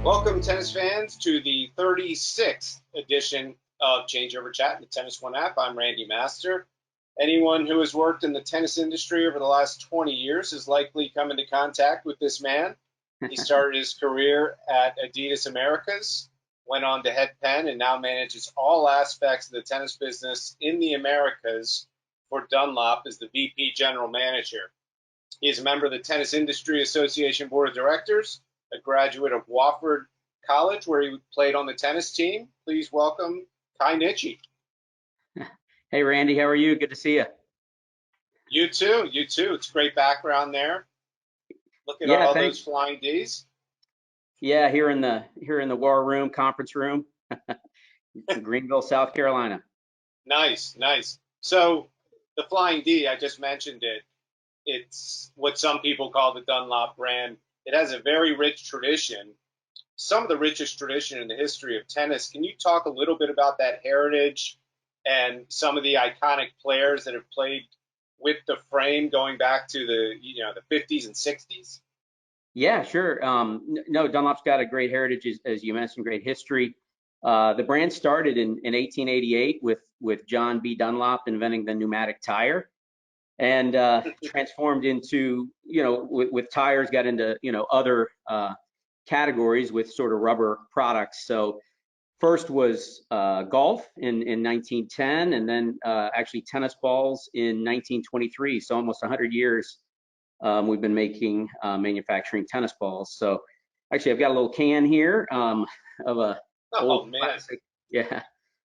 Welcome, tennis fans, to the 36th edition of Changeover Chat, the Tennis One app. I'm Randy Master. Anyone who has worked in the tennis industry over the last 20 years has likely come into contact with this man. He started his career at Adidas Americas, went on to head Penn, and now manages all aspects of the tennis business in the Americas for Dunlop as the VP General Manager. He is a member of the Tennis Industry Association Board of Directors, a graduate of Wofford College, where he played on the tennis team. Please welcome Kai Nitsche. Hey, Randy, how are you? Good to see you. You too. It's a great background there. Look at all thanks. those flying Ds. Yeah, here in the war room, conference room, in Greenville, South Carolina. Nice. So the flying D, I just mentioned it. It's what some people call the Dunlop brand. It has a very rich tradition, some of the richest tradition in the history of tennis. Can you talk a little bit about that heritage and some of the iconic players that have played with the frame going back to the 50s and 60s? Yeah, sure. No, Dunlop's got a great heritage, as you mentioned, great history. The brand started in 1888 with John B. Dunlop inventing the pneumatic tire, and transformed into, with tires, got into, other categories with sort of rubber products. So first was golf in 1910, and then actually tennis balls in 1923. So almost 100 years we've been manufacturing tennis balls. So actually I've got a little can here of a old classic. Yeah.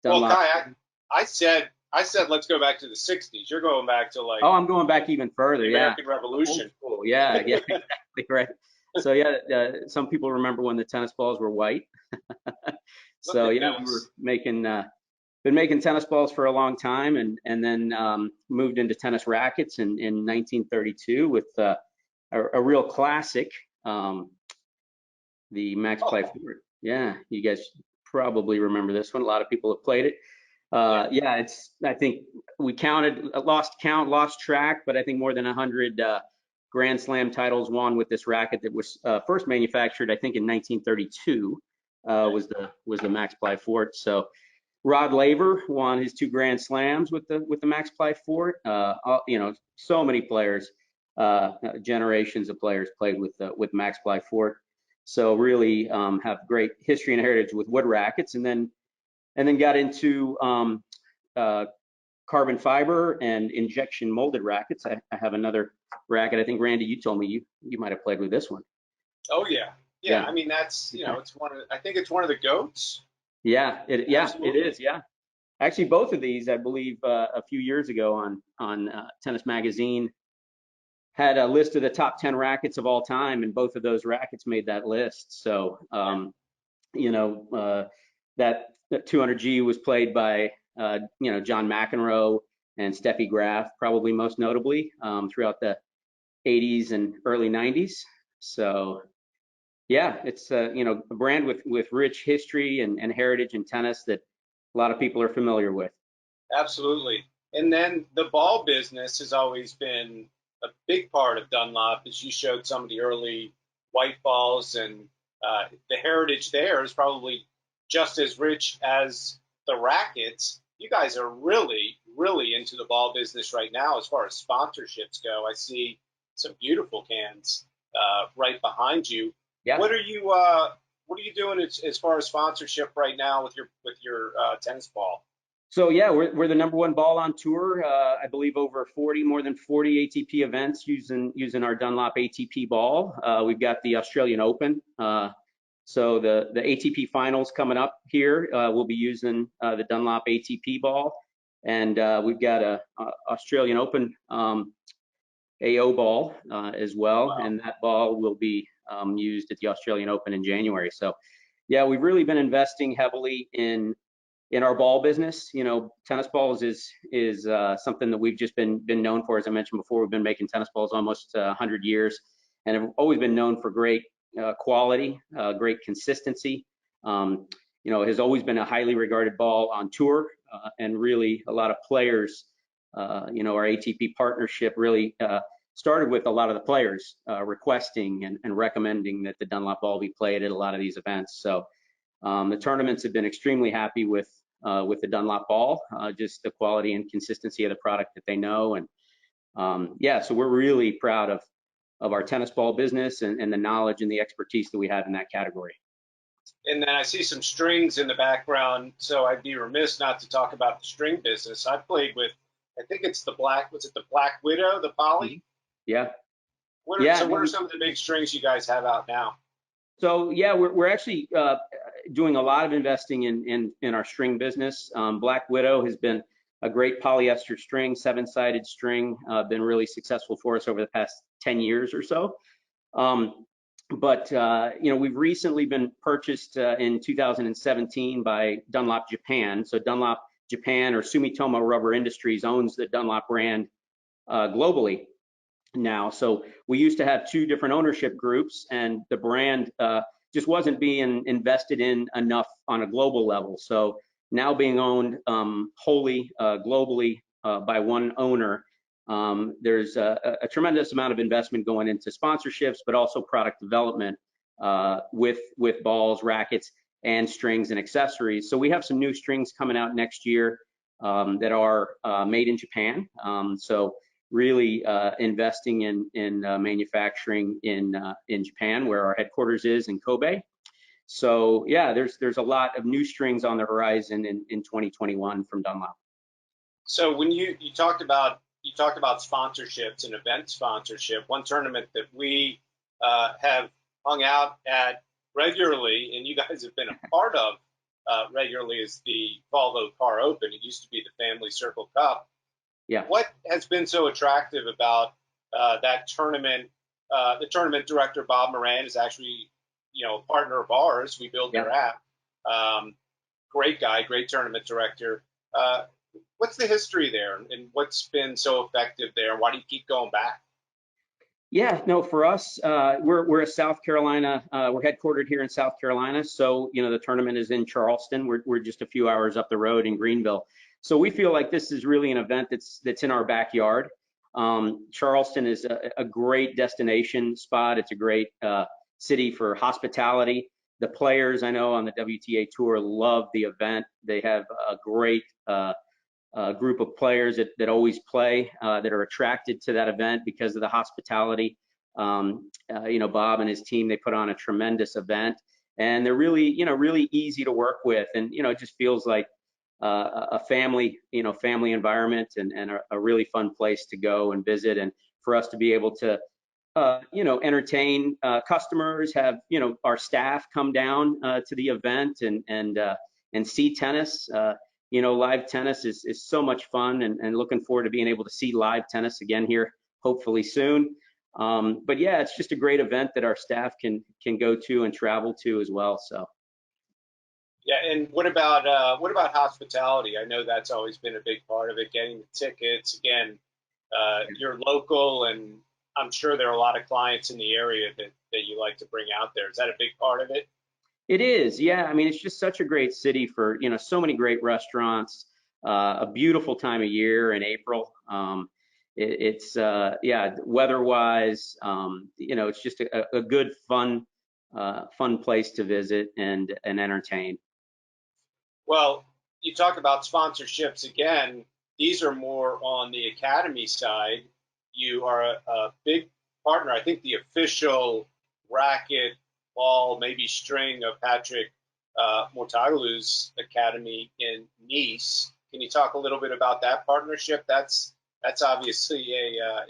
Dunlop. Well, Kai, I said let's go back to the 60s. You're going back to like. Oh, I'm going back even further. The American Revolution. Cool. Yeah, exactly right. So some people remember when the tennis balls were white. So we were been making tennis balls for a long time, and then moved into tennis rackets in 1932 with a real classic, the Max Play Fort. Yeah, you guys probably remember this one. A lot of people have played it. I think we lost track, but I think more than 100 Grand Slam titles won with this racket that was first manufactured, I think, in 1932. Was the Max Ply Fort. So Rod Laver won his 2 Grand Slams with the Max Ply Fort. So many players, generations of players played with Max Ply Fort. So really have great history and heritage with wood rackets, and then got into carbon fiber and injection molded rackets. I have another racket. I think, Randy, you told me you might have played with this one. Oh yeah. I mean, that's it's I think it's one of the GOATs. Yeah, it is. Yeah, actually, both of these, I believe, a few years ago on Tennis Magazine had a list of the top 10 rackets of all time, and both of those rackets made that list. So that 200G was played by John McEnroe and Steffi Graf, probably most notably, throughout the 80s and early 90s. So yeah, it's a brand with rich history and heritage in tennis that a lot of people are familiar with. Absolutely. And then the ball business has always been a big part of Dunlop, as you showed some of the early white balls, and the heritage there is probably just as rich as the rackets. You guys are really into the ball business right now as far as sponsorships go. I see some beautiful cans right behind you. Yeah. What are you doing as far as sponsorship right now with your tennis ball? So yeah, we're the #1 ball on tour. I believe more than 40 ATP events using our Dunlop ATP ball. We've got the Australian Open. So the ATP finals coming up here, we'll be using the Dunlop ATP ball, and we've got a Australian Open AO ball as well. Wow. And that ball will be used at the Australian Open in January. So yeah, we've really been investing heavily in our ball business. Tennis balls is something that we've just been known for. As I mentioned before, we've been making tennis balls almost 100 years, and have always been known for great quality, great consistency. It has always been a highly regarded ball on tour, and really a lot of players, our ATP partnership really started with a lot of the players requesting and recommending that the Dunlop ball be played at a lot of these events. So the tournaments have been extremely happy with the Dunlop ball, just the quality and consistency of the product that they know. And yeah, so we're really proud of our tennis ball business and the knowledge and the expertise that we have in that category. And then I see some strings in the background, so I'd be remiss not to talk about the string business. I played with, I think it's the Black Widow, the poly? Yeah. What are some of the big strings you guys have out now? So yeah, we're actually doing a lot of investing in our string business. Black Widow has been a great polyester string, 7-sided string, been really successful for us over the past 10 years or so. But you know, we've recently been purchased in 2017 by Dunlop Japan. So Dunlop Japan, or Sumitomo Rubber Industries, owns the Dunlop brand globally now. So we used to have 2 different ownership groups, and the brand just wasn't being invested in enough on a global level. So now being owned wholly globally by one owner, there's a tremendous amount of investment going into sponsorships, but also product development with balls, rackets, and strings and accessories. So we have some new strings coming out next year that are made in Japan. So really investing in manufacturing in Japan, where our headquarters is in Kobe. So yeah, there's a lot of new strings on the horizon in 2021 from Dunlop. So when you talked about sponsorships and event sponsorship, one tournament that we have hung out at regularly, and you guys have been a part of regularly, is the Volvo Car Open. It used to be the Family Circle Cup. Yeah. What has been so attractive about that tournament? The tournament director, Bob Moran, is actually, a partner of ours. We build their app. Great guy, great tournament director. What's the history there, and what's been so effective there? Why do you keep going back? Yeah, no, for us, we're a South Carolina. We're headquartered here in South Carolina, so the tournament is in Charleston. We're just a few hours up the road in Greenville. So we feel like this is really an event that's in our backyard. Charleston is a great destination spot. It's a great city for hospitality. The players I know on the WTA Tour love the event. They have a great group of players that always play, that are attracted to that event because of the hospitality. Bob and his team, they put on a tremendous event, and they're really easy to work with, and it just feels like a family environment and a really fun place to go and visit, and for us to be able to entertain customers, have our staff come down to the event and see tennis. Live tennis is so much fun, and looking forward to being able to see live tennis again here, hopefully soon. But yeah, it's just a great event that our staff can go to and travel to as well. So. Yeah, and what about hospitality? I know that's always been a big part of it, getting the tickets. Again, you're local, and I'm sure there are a lot of clients in the area that you like to bring out there. Is that a big part of it? It is, yeah. I mean, it's just such a great city for so many great restaurants. A beautiful time of year in April. It's weather-wise, it's just a good fun place to visit and entertain. Well, you talk about sponsorships again. These are more on the academy side. You are a big partner. I think the official racket, ball, maybe string of Patrick Mouratoglou's academy in Nice. Can you talk a little bit about that partnership? That's obviously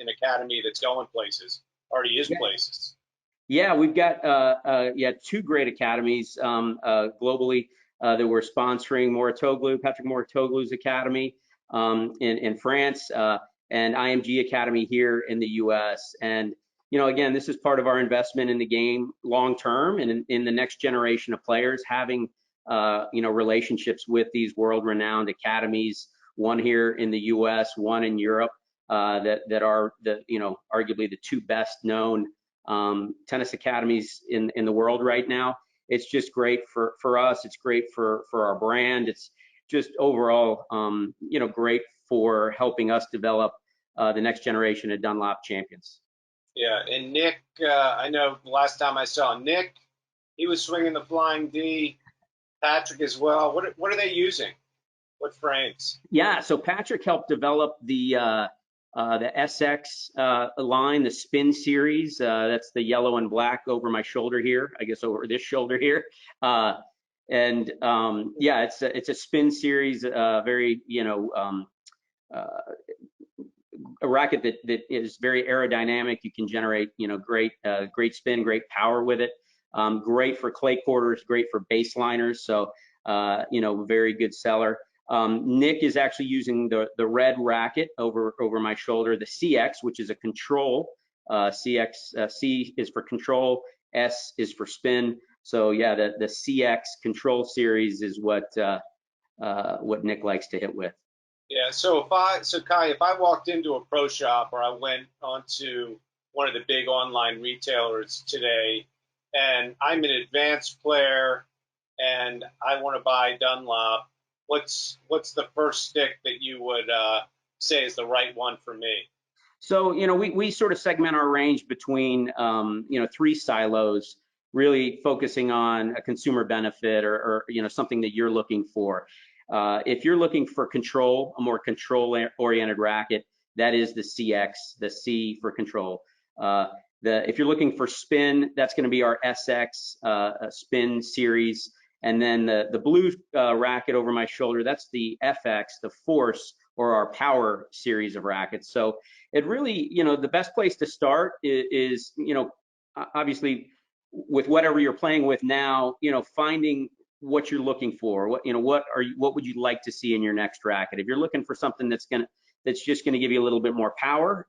an academy that's going places, already is places. Yeah, we've got 2 great academies globally that we're sponsoring. Patrick Mouratoglou's academy in France, and IMG Academy here in the US. And again, this is part of our investment in the game long term, and in the next generation of players, having relationships with these world-renowned academies, one here in the US, one in Europe, that are arguably the 2 best known tennis academies in the world right now. It's just great for us. It's great for our brand. It's just overall great for helping us develop the next generation of Dunlop champions. Yeah, and Nick, I know the last time I saw Nick, he was swinging the Flying D. Patrick as well. What are they using? What frames? Yeah, so Patrick helped develop the SX line, the Spin series. That's the yellow and black over my shoulder here, I guess over this shoulder here. Uh, and yeah, it's a Spin series, very uh, a racket that is very aerodynamic. You can generate great spin, great power with it. Great for clay quarters, great for baseliners. So very good seller. Nick is actually using the red racket over my shoulder, the CX, which is a control. CX C is for control, S is for spin. So yeah, the CX control series is what Nick likes to hit with. Yeah, so Kai, if I walked into a pro shop or I went onto one of the big online retailers today and I'm an advanced player and I want to buy Dunlop, what's the first stick that you would say is the right one for me? So, we sort of segment our range between, three silos, really focusing on a consumer benefit or something that you're looking for. If you're looking for control, a more control-oriented racket, that is the CX, the C for control. If you're looking for spin, that's going to be our SX spin series. And then the blue racket over my shoulder, that's the FX, the force, or our power series of rackets. So it really, the best place to start is obviously with whatever you're playing with now, finding what you're looking for. What would you like to see in your next racket? If you're looking for something that's just gonna give you a little bit more power,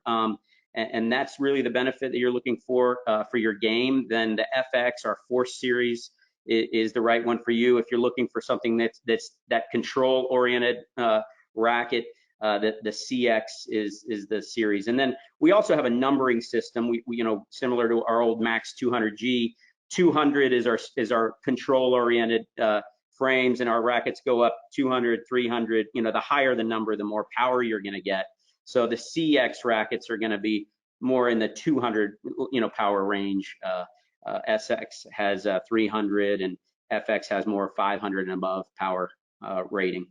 and that's really the benefit that you're looking for your game, then the FX, our Force series, is the right one for you. If you're looking for something that's that control oriented racket, the CX is the series. And then we also have a numbering system. We similar to our old Max 200G. 200 is our control oriented frames, and our rackets go up 200, 300. The higher the number, the more power you're going to get. So the CX rackets are going to be more in the 200 power range. SX has 300, and FX has more 500 and above power rating.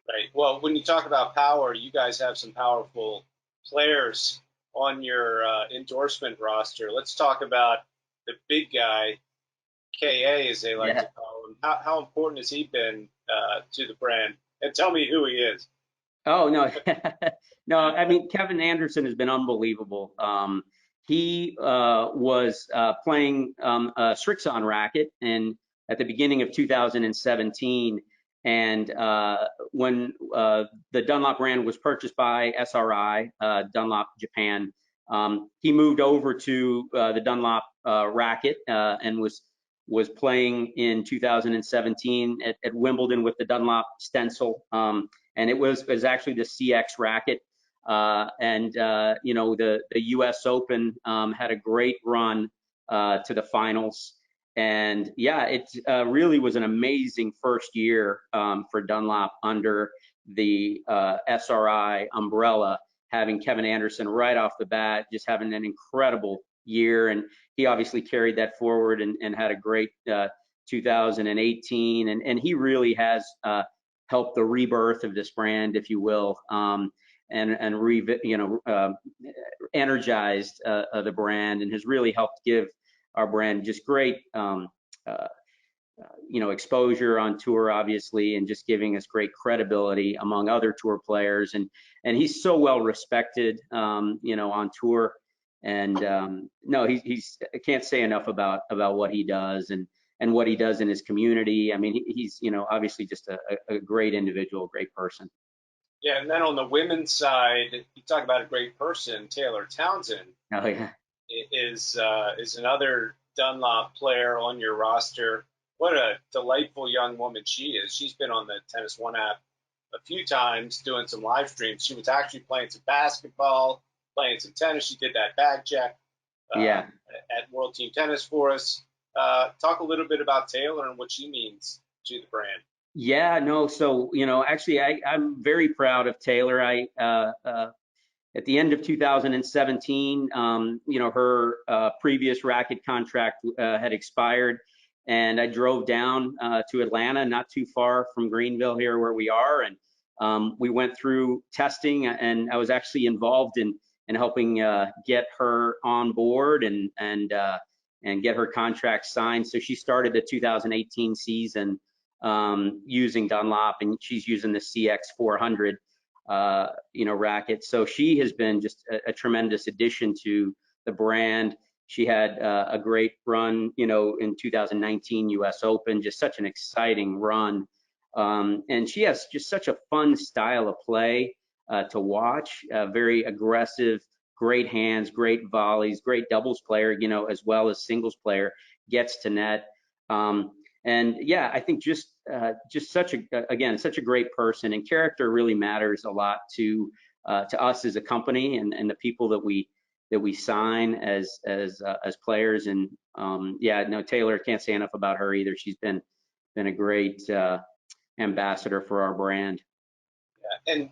Right. Well, when you talk about power, you guys have some powerful players on your endorsement roster. Let's talk about the big guy, KA, as they like Yeah. to call him. How important has he been to the brand? And tell me who he is. Oh no, no. I mean, Kevin Anderson has been unbelievable. He was playing a Strixon racket, and at the beginning of 2017, and when the Dunlop brand was purchased by SRI, Dunlop Japan, he moved over to the Dunlop racket and was playing in 2017 at Wimbledon with the Dunlop stencil. And it was actually the CX racket. The U.S. Open had a great run to the finals. And yeah, it really was an amazing first year for Dunlop under the SRI umbrella, having Kevin Anderson right off the bat, just having an incredible year. And he obviously carried that forward and had a great 2018. And he really has helped the rebirth of this brand, if you will, energized the brand, and has really helped give our brand just great exposure on tour, obviously, and just giving us great credibility among other tour players. And he's so well respected, on tour. And no, he's I can't say enough about what he does and what he does in his community. I mean, he's obviously just a great individual, great person. Yeah, and then on the women's side, you talk about a great person. Taylor Townsend Oh yeah. is another Dunlop player on your roster. What a delightful young woman she is. She's been on the Tennis One app a few times doing some live streams. She was actually playing some basketball, playing some tennis. She did that bag check Yeah. at World Team Tennis for us. Talk a little bit about Taylor and what she means to the brand. Yeah, no. So, actually, I'm very proud of Taylor. at the end of 2017, her previous racket contract had expired, and I drove down to Atlanta, not too far from Greenville here where we are, and we went through testing, and I was actually involved in helping get her on board and get her contract signed. So she started the 2018 season using Dunlop, and she's using the CX400 racket. So she has been just a tremendous addition to the brand. She had a great run, in 2019 US Open, just such an exciting run. And she has just such a fun style of play to watch, very aggressive, great hands, great volleys, great doubles player, as well as singles player, gets to net. And yeah, I think just such a great person, and character really matters a lot to us as a company and the people that we sign as players. And Taylor, can't say enough about her either. She's been a great ambassador for our brand. Yeah, and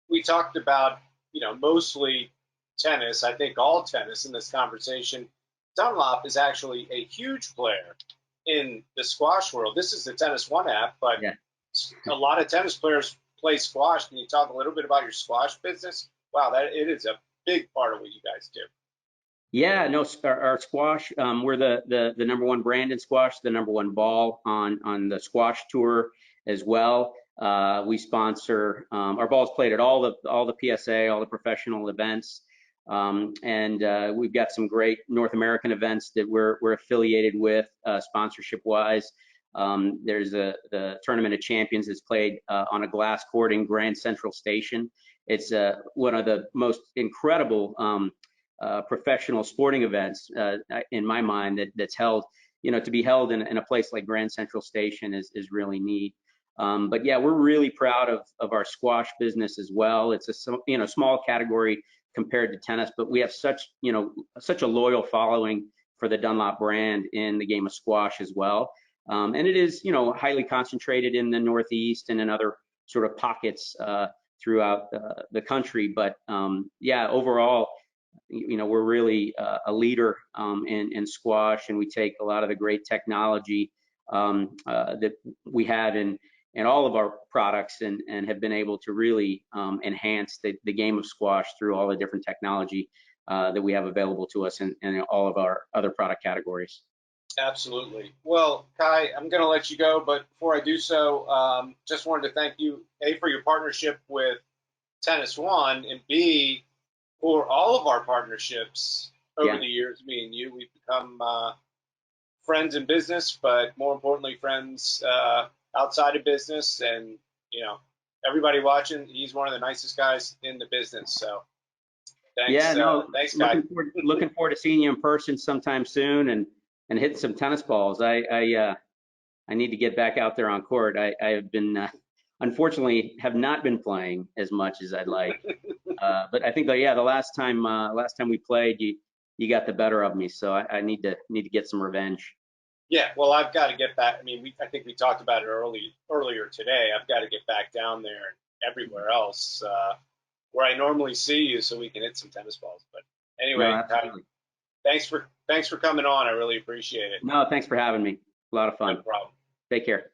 we talked about mostly tennis. I think all tennis in this conversation. Dunlop is actually a huge player in the squash world. This is the Tennis One app, but yeah, a lot of tennis players play squash. Can you talk a little bit about your squash business? Wow, it is a big part of what you guys do. Yeah, no, our squash, we're the number one brand in squash, the number one ball on the squash tour as well. We sponsor, our ball's played at all the PSA, all the professional events. And we've got some great North American events that we're affiliated with sponsorship wise. There's the Tournament of Champions that's played on a glass court in Grand Central Station. It's one of the most incredible professional sporting events in my mind that's held, to be held in a place like Grand Central Station is really neat. But yeah, we're really proud of our squash business as well. It's a small category compared to tennis, but we have such a loyal following for the Dunlop brand in the game of squash as well. And it is, highly concentrated in the Northeast and in other sort of pockets throughout the country. But yeah, overall, we're really a leader in squash, and we take a lot of the great technology that we have in all of our products and have been able to really enhance the game of squash through all the different technology that we have available to us in all of our other product categories. Absolutely. Well, Kai, I'm going to let you go, but before I do so, just wanted to thank you, A, for your partnership with Tennis One, and B, for all of our partnerships over the years. Me and you, we've become friends in business, but more importantly, friends outside of business. And everybody watching, he's one of the nicest guys in the business. So thanks. Yeah, no, thanks, Kai. Looking forward to seeing you in person sometime soon and hitting some tennis balls. I need to get back out there on court. I have been unfortunately have not been playing as much as I'd like. But I think the last time we played, you got the better of me. So I need to get some revenge. Yeah, well, I've got to get back. I mean, I think we talked about it earlier today. I've got to get back down there and everywhere else where I normally see you, so we can hit some tennis balls. But anyway, no, thanks for coming on. I really appreciate it. No, thanks for having me. A lot of fun. No problem. Take care.